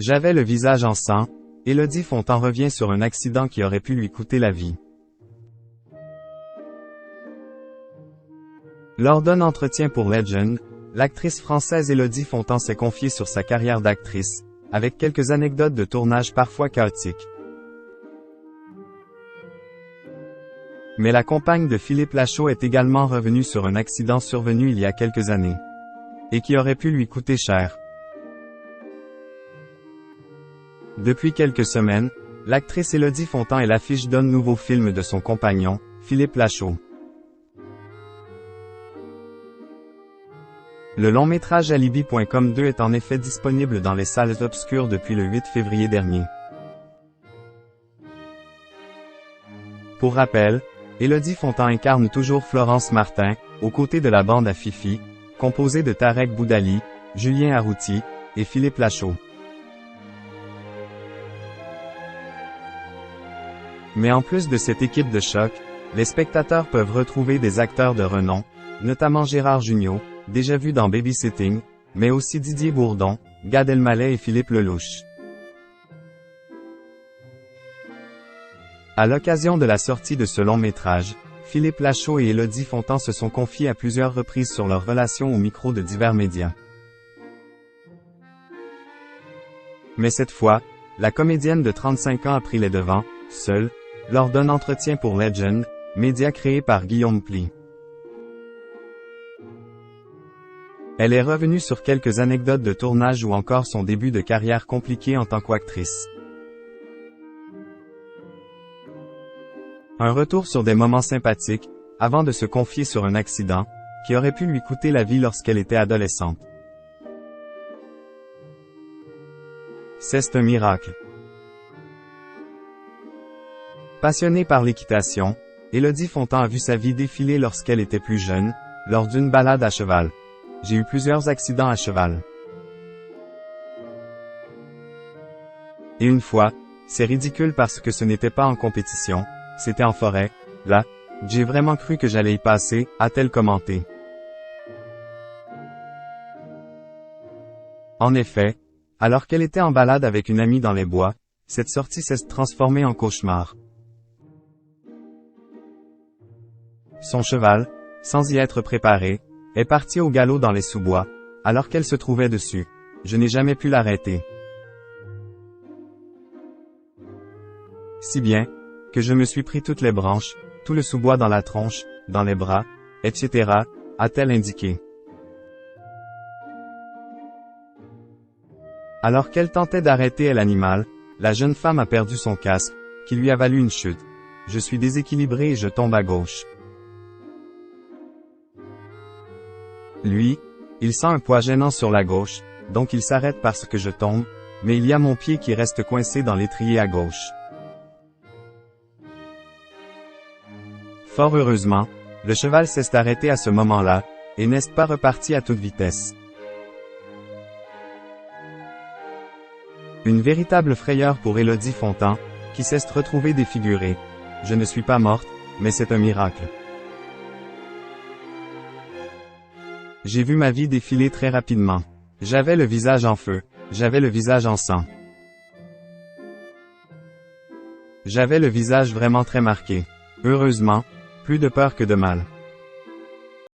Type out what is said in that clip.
J'avais le visage en sang. Élodie Fontan revient sur un accident qui aurait pu lui coûter la vie. Lors d'un entretien pour Legend, l'actrice française Élodie Fontan s'est confiée sur sa carrière d'actrice, avec quelques anecdotes de tournage parfois chaotiques. Mais la compagne de Philippe Lachaud est également revenue sur un accident survenu il y a quelques années, et qui aurait pu lui coûter cher. Depuis quelques semaines, l'actrice Élodie Fontan est l'affiche d'un nouveau film de son compagnon, Philippe Lachaud. Le long-métrage Alibi.com 2 est en effet disponible dans les salles obscures depuis le 8 février dernier. Pour rappel, Élodie Fontan incarne toujours Florence Martin, aux côtés de la bande à Fifi, composée de Tarek Boudali, Julien Arrouti et Philippe Lachaud. Mais en plus de cette équipe de choc, les spectateurs peuvent retrouver des acteurs de renom, notamment Gérard Jugnot, déjà vu dans Babysitting, mais aussi Didier Bourdon, Gad Elmaleh et Philippe Lelouch. À l'occasion de la sortie de ce long métrage, Philippe Lachaud et Élodie Fontan se sont confiés à plusieurs reprises sur leur relation au micro de divers médias. Mais cette fois, la comédienne de 35 ans a pris les devants, seule, lors d'un entretien pour Legend, média créé par Guillaume Pli. Elle est revenue sur quelques anecdotes de tournage ou encore son début de carrière compliqué en tant qu'actrice. Un retour sur des moments sympathiques, avant de se confier sur un accident, qui aurait pu lui coûter la vie lorsqu'elle était adolescente. C'est un miracle. Passionnée par l'équitation, Élodie Fontan a vu sa vie défiler lorsqu'elle était plus jeune, lors d'une balade à cheval. J'ai eu plusieurs accidents à cheval. Et une fois, c'est ridicule parce que ce n'était pas en compétition, c'était en forêt, là, j'ai vraiment cru que j'allais y passer, a-t-elle commenté. En effet, alors qu'elle était en balade avec une amie dans les bois, cette sortie s'est transformée en cauchemar. Son cheval, sans y être préparé, est parti au galop dans les sous-bois, alors qu'elle se trouvait dessus. Je n'ai jamais pu l'arrêter. Si bien, que je me suis pris toutes les branches, tout le sous-bois dans la tronche, dans les bras, etc., a-t-elle indiqué. Alors qu'elle tentait d'arrêter l'animal, la jeune femme a perdu son casque, qui lui a valu une chute. Je suis déséquilibré et je tombe à gauche. Lui, il sent un poids gênant sur la gauche, donc il s'arrête parce que je tombe, mais il y a mon pied qui reste coincé dans l'étrier à gauche. Fort heureusement, le cheval s'est arrêté à ce moment-là, et n'est pas reparti à toute vitesse. Une véritable frayeur pour Élodie Fontan, qui s'est retrouvée défigurée. Je ne suis pas morte, mais c'est un miracle. J'ai vu ma vie défiler très rapidement. J'avais le visage en feu, j'avais le visage en sang. J'avais le visage vraiment très marqué. Heureusement, plus de peur que de mal.